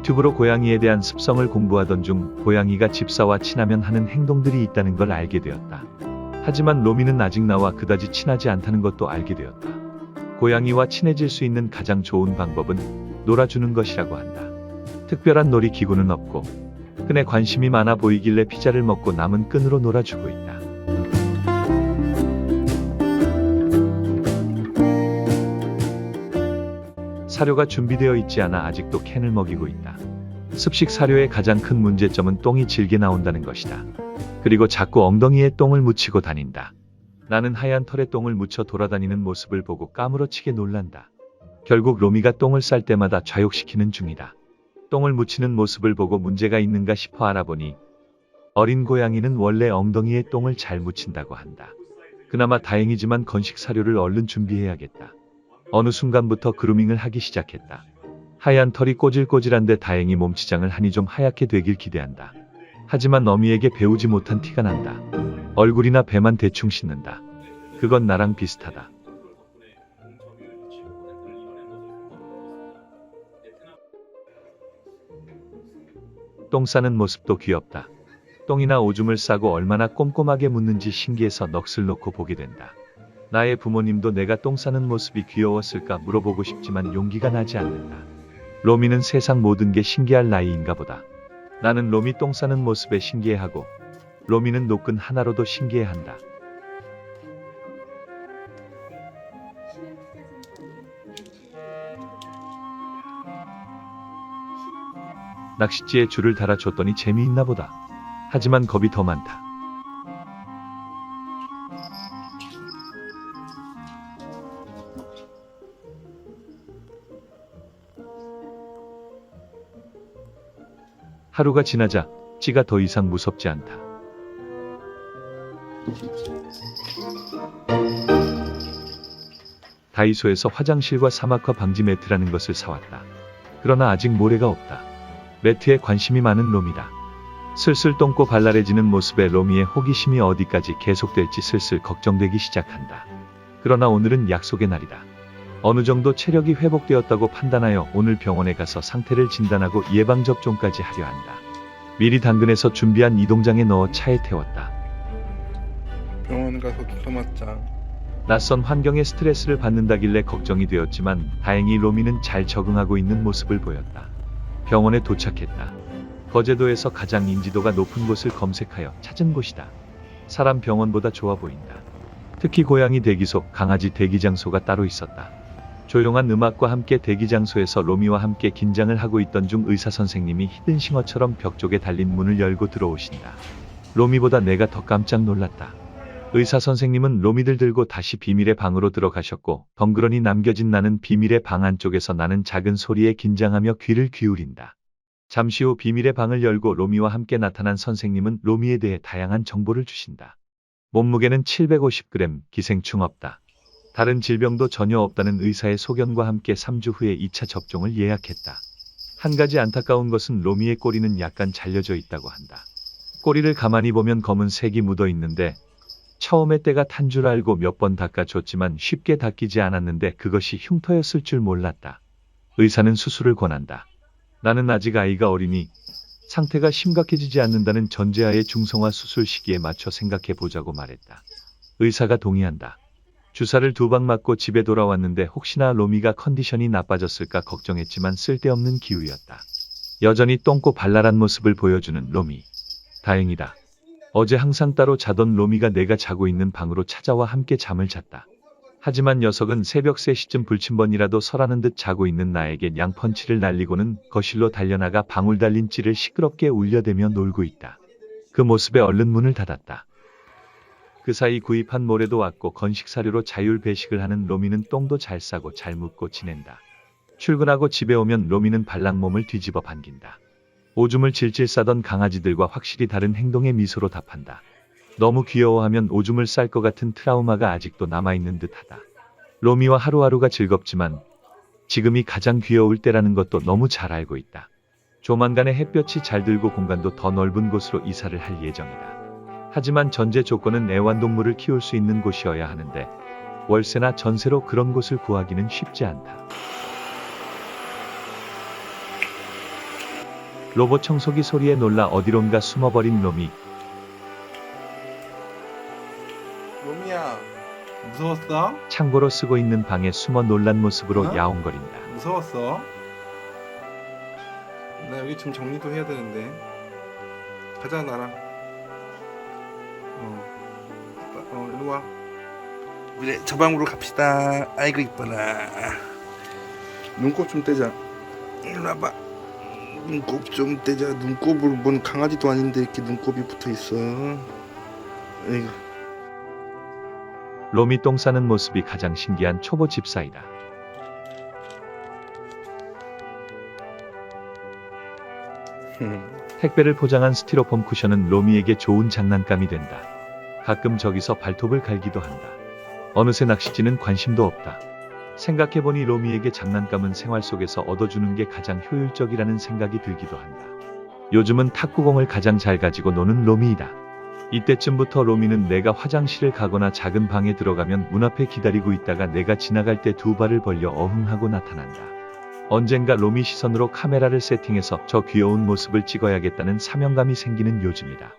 유튜브로 고양이에 대한 습성을 공부하던 중 고양이가 집사와 친하면 하는 행동들이 있다는 걸 알게 되었다. 하지만 로미는 아직 나와 그다지 친하지 않다는 것도 알게 되었다. 고양이와 친해질 수 있는 가장 좋은 방법은 놀아주는 것이라고 한다. 특별한 놀이기구는 없고 끈에 관심이 많아 보이길래 피자를 먹고 남은 끈으로 놀아주고 있다. 사료가 준비되어 있지 않아 아직도 캔을 먹이고 있다. 습식 사료의 가장 큰 문제점은 똥이 질게 나온다는 것이다. 그리고 자꾸 엉덩이에 똥을 묻히고 다닌다. 나는 하얀 털에 똥을 묻혀 돌아다니는 모습을 보고 까무러치게 놀란다. 결국 로미가 똥을 쌀 때마다 좌욕시키는 중이다. 똥을 묻히는 모습을 보고 문제가 있는가 싶어 알아보니 어린 고양이는 원래 엉덩이에 똥을 잘 묻힌다고 한다. 그나마 다행이지만 건식 사료를 얼른 준비해야겠다. 어느 순간부터 그루밍을 하기 시작했다. 하얀 털이 꼬질꼬질한데 다행히 몸치장을 하니 좀 하얗게 되길 기대한다. 하지만 어미에게 배우지 못한 티가 난다. 얼굴이나 배만 대충 씻는다. 그건 나랑 비슷하다. 똥 싸는 모습도 귀엽다. 똥이나 오줌을 싸고 얼마나 꼼꼼하게 묻는지 신기해서 넋을 놓고 보게 된다. 나의 부모님도 내가 똥 싸는 모습이 귀여웠을까 물어보고 싶지만 용기가 나지 않는다. 로미는 세상 모든 게 신기할 나이인가 보다. 나는 로미 똥 싸는 모습에 신기해하고 로미는 노끈 하나로도 신기해한다. 낚싯지에 줄을 달아줬더니 재미있나 보다. 하지만 겁이 더 많다. 하루가 지나자 찌가 더 이상 무섭지 않다. 다이소에서 화장실과 사막화 방지 매트라는 것을 사왔다. 그러나 아직 모래가 없다. 매트에 관심이 많은 로미다. 슬슬 똥꼬 발랄해지는 모습에 로미의 호기심이 어디까지 계속될지 슬슬 걱정되기 시작한다. 그러나 오늘은 약속의 날이다. 어느 정도 체력이 회복되었다고 판단하여 오늘 병원에 가서 상태를 진단하고 예방접종까지 하려 한다. 미리 당근해서 준비한 이동장에 넣어 차에 태웠다. 병원 가서 주사 맞자. 낯선 환경에 스트레스를 받는다길래 걱정이 되었지만 다행히 로미는 잘 적응하고 있는 모습을 보였다. 병원에 도착했다. 거제도에서 가장 인지도가 높은 곳을 검색하여 찾은 곳이다. 사람 병원보다 좋아 보인다. 특히 고양이 대기소, 강아지 대기 장소가 따로 있었다. 조용한 음악과 함께 대기 장소에서 로미와 함께 긴장을 하고 있던 중 의사 선생님이 히든싱어처럼 벽 쪽에 달린 문을 열고 들어오신다. 로미보다 내가 더 깜짝 놀랐다. 의사 선생님은 로미들 들고 다시 비밀의 방으로 들어가셨고 덩그러니 남겨진 나는 비밀의 방 안쪽에서 나는 작은 소리에 긴장하며 귀를 기울인다. 잠시 후 비밀의 방을 열고 로미와 함께 나타난 선생님은 로미에 대해 다양한 정보를 주신다. 몸무게는 750g, 기생충 없다. 다른 질병도 전혀 없다는 의사의 소견과 함께 3주 후에 2차 접종을 예약했다. 한 가지 안타까운 것은 로미의 꼬리는 약간 잘려져 있다고 한다. 꼬리를 가만히 보면 검은색이 묻어 있는데 처음에 때가 탄 줄 알고 몇 번 닦아줬지만 쉽게 닦이지 않았는데 그것이 흉터였을 줄 몰랐다. 의사는 수술을 권한다. 나는 아직 아이가 어리니 상태가 심각해지지 않는다는 전제하에 중성화 수술 시기에 맞춰 생각해 보자고 말했다. 의사가 동의한다. 주사를 2방 맞고 집에 돌아왔는데 혹시나 로미가 컨디션이 나빠졌을까 걱정했지만 쓸데없는 기우였다. 여전히 똥꼬 발랄한 모습을 보여주는 로미. 다행이다. 어제 항상 따로 자던 로미가 내가 자고 있는 방으로 찾아와 함께 잠을 잤다. 하지만 녀석은 새벽 3시쯤 불침번이라도 설하는 듯 자고 있는 나에게 양펀치를 날리고는 거실로 달려나가 방울 달린 찌를 시끄럽게 울려대며 놀고 있다. 그 모습에 얼른 문을 닫았다. 그 사이 구입한 모래도 왔고 건식 사료로 자율 배식을 하는 로미는 똥도 잘 싸고 잘 묻고 지낸다. 출근하고 집에 오면 로미는 발랑 몸을 뒤집어 반긴다. 오줌을 질질 싸던 강아지들과 확실히 다른 행동의 미소로 답한다. 너무 귀여워하면 오줌을 쌀 것 같은 트라우마가 아직도 남아있는 듯하다. 로미와 하루하루가 즐겁지만 지금이 가장 귀여울 때라는 것도 너무 잘 알고 있다. 조만간에 햇볕이 잘 들고 공간도 더 넓은 곳으로 이사를 할 예정이다. 하지만 전제 조건은 애완동물을 키울 수 있는 곳이어야 하는데 월세나 전세로 그런 곳을 구하기는 쉽지 않다. 로봇 청소기 소리에 놀라 어디론가 숨어버린 로미. 로미야, 무서웠어? 창고로 쓰고 있는 방에 숨어 놀란 모습으로 어? 야옹거린다. 무서웠어? 나 여기 좀 정리도 해야 되는데. 가자, 나랑. 일로 와. 그래, 저 방으로 갑시다. 아이고, 이뻐라. 눈곱 좀 떼자. 일로 와봐. 눈곱 좀 떼자. 눈곱을 뭔 강아지도 아닌데 이렇게 눈곱이 붙어 있어. 에이구. 로미 똥 싸는 모습이 가장 신기한 초보 집사이다. 택배를 포장한 스티로폼 쿠션은 로미에게 좋은 장난감이 된다. 가끔 저기서 발톱을 갈기도 한다. 어느새 낚시지는 관심도 없다. 생각해보니 로미에게 장난감은 생활 속에서 얻어주는 게 가장 효율적이라는 생각이 들기도 한다. 요즘은 탁구공을 가장 잘 가지고 노는 로미이다. 이때쯤부터 로미는 내가 화장실을 가거나 작은 방에 들어가면 문 앞에 기다리고 있다가 내가 지나갈 때 두 발을 벌려 어흥하고 나타난다. 언젠가 로미 시선으로 카메라를 세팅해서 저 귀여운 모습을 찍어야겠다는 사명감이 생기는 요즘이다.